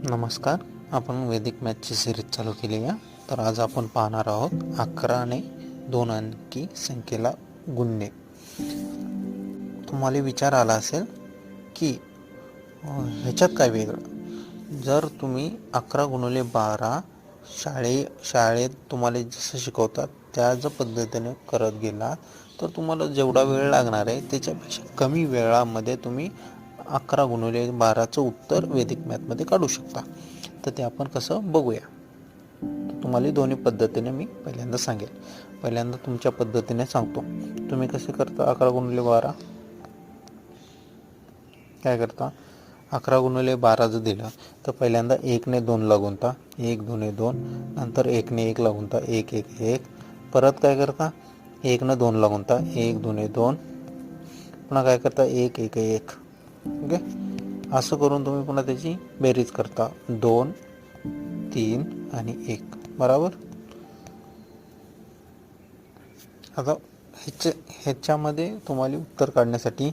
नमस्कार. आपण वैदिक मॅथची सिरीज चालू केली आहे. तर आज आपण पाहणार आहोत 11 ने 2 अंकी संख्येला गुणणे. तुम्हाला विचार आला असेल की ह्याच्यात काय वेगळं. जर तुम्ही 11 गुणिले 12 शाळेत तुम्हाला जसं शिकवतात त्या जर पद्धतीने करत गेला तर तुम्हाला जेवढा वेळ लागणार आहे त्याच्यापेक्षा कमी वेळामध्ये तुम्ही 11 गुणिले 12चं उत्तर वैदिक मॅथमध्ये काढू शकता. तर ते आपण कसं बघूया. तुम्हाला दोन्ही पद्धतीने मी पहिल्यांदा सांगेल. पहिल्यांदा तुमच्या पद्धतीने सांगतो. तुम्ही कसे करता 11 गुणिले 12. काय करता, 11 गुणिले 12 जर दिलं तर पहिल्यांदा 1 ने 2 ला गुणता, 1 2 2, नंतर 1 ने 1 ला गुणता, 1 1 1, परत काय करता 1 ने 2 ला गुणता, 1 2 2, पुन्हा काय करता 1 1 1. ओके, असं करून तुम्ही पुन्हा त्याची बेरीज करता 2 3 आणि 1. बरोबर. आता ह्याच्यामध्ये तुम्हाला उत्तर काढण्यासाठी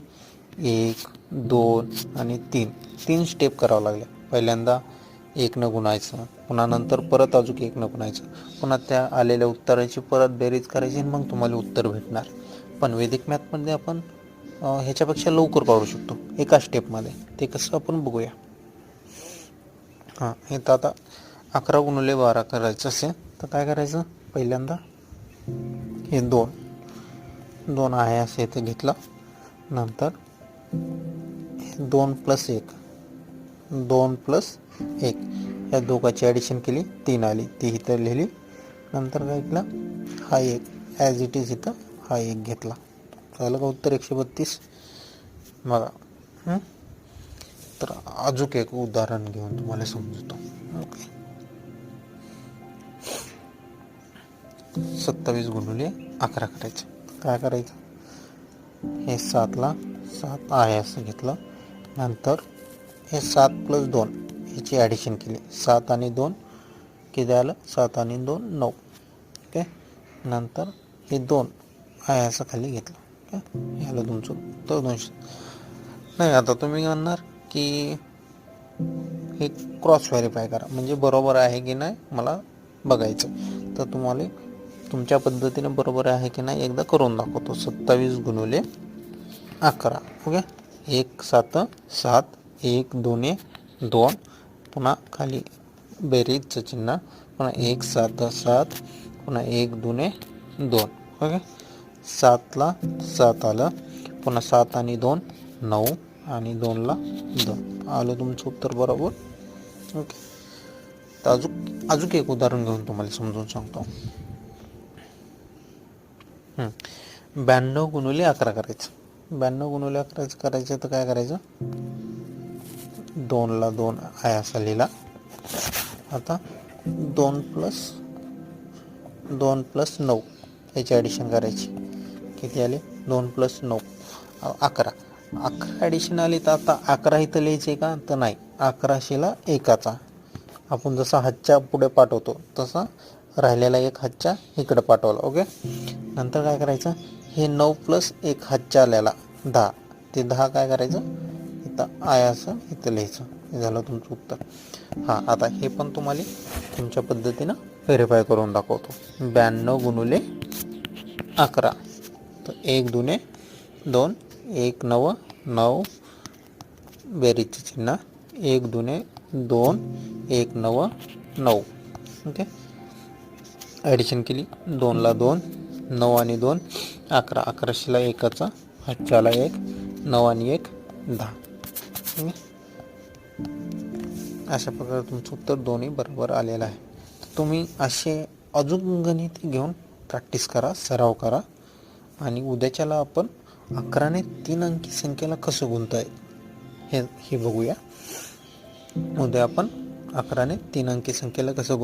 1 2 आणि 3 स्टेप करावं लागल्या. पहिल्यांदा 1 न गुणायचं, पुन्हा नंतर परत अजून 1 न गुणायचं, पुन्हा त्या आलेल्या उत्तराची परत बेरीज करायची आणि मग तुम्हाला उत्तर भेटणार. पण वैदिक मॅथमध्ये आपण ह्याच्यापेक्षा लवकर काढू शकतो एका स्टेपमध्ये. ते कसं आपण बघूया. हे तर आता 11 गुणिले 12 करायचं असेल तर काय करायचं, पहिल्यांदा हे 2 आहे असं इथे घेतलं, नंतर 2 + 1 2 + 1 या दोघांची ॲडिशन केली, 3 आली, ती इथं लिहिली. नंतर काय केलं, हा 1 ॲज इट इज इथं हा 1 घेतला. झालं का उत्तर 132. बघा. तर अजून एक उदाहरण घेऊन तुम्हाला समजतो. ओके, 27 गुणिले 11 करायचं. काय करायचं, हे 7 ला 7 आहे असं घेतलं, नंतर हे 7 + 2 ह्याची ॲडिशन केली, 7 आणि 2 किती आलं, 7 आणि 2 9. ओके, नंतर हे 2 आहे असं खाली घेतलं. ओके, याला तुमचं उत्तर 200. नाही, आता तुम्ही म्हणणार की हे क्रॉस व्हेरीफाय करा, म्हणजे बरोबर आहे की नाही मला बघायचं. तर तुम्हाला तुमच्या पद्धतीने बरोबर आहे की नाही एकदा करून दाखवतो. 27 गुणिले 11. ओके, 1 7 7, 1 2 2, पुन्हा खाली बेरीजचं चिन्ह, पुन्हा 1 7 7, पुन्हा 1 2 2. ओके, 7 ला 7 आलं, पुन्हा 7 आणि 2 9 आणि 2 ला 2 आलं तुमचं उत्तर बरोबर. ओके, तर अजून एक उदाहरण घेऊन तुम्हाला समजून सांगतो. 92 गुणिले 11 करायचं. 92 गुणिले 11 करायचं तर काय करायचं, 2 ला 2 आहे असा लिहिला. आता 2 + 9 याची ॲडिशन करायची. किती आले, 2 + 9 11. 11 ॲडिशन आली तर आता 11 इथं लिहायचे का, तर नाही, 11शीला एकाचा आपण जसा हातच्या पुढे पाठवतो तसा राहिलेला एक हातच्या इकडे पाठवला. ओके, नंतर काय करायचं, हे 9 + 1 हातच्या आल्याला 10, ते 10 काय करायचं इथं आहे असं इथं लिहायचं. हे झालं तुमचं उत्तर. आता हे पण तुम्हाला तुमच्या पद्धतीनं व्हेरीफाय करून दाखवतो. 92 गुणिले 11, तर 1 2 2, 1 9 9, बेरीजचे चिन्ह, 1 2 2, 1 9 9. ओके, ॲडिशन केली, 2 ला 2 9 आणि 2 11, 11शीला एकाचा हातच्याला 1, 9 आणि 1 10. अशा प्रकारे तुमचं उत्तर दोन्ही बरोबर आलेलं आहे. तर तुम्ही असे अजून गणित घेऊन प्रॅक्टिस करा, सराव करा, आणि उद्याच्याला आपण 11 ने 3 अंकी संख्येला कसं गुणता येईल हे बघूया. उद्या आपण 11 ने 3 अंकी संख्येला कसं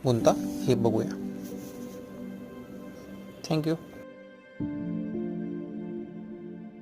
गुणता हे बघूया. थँक्यू.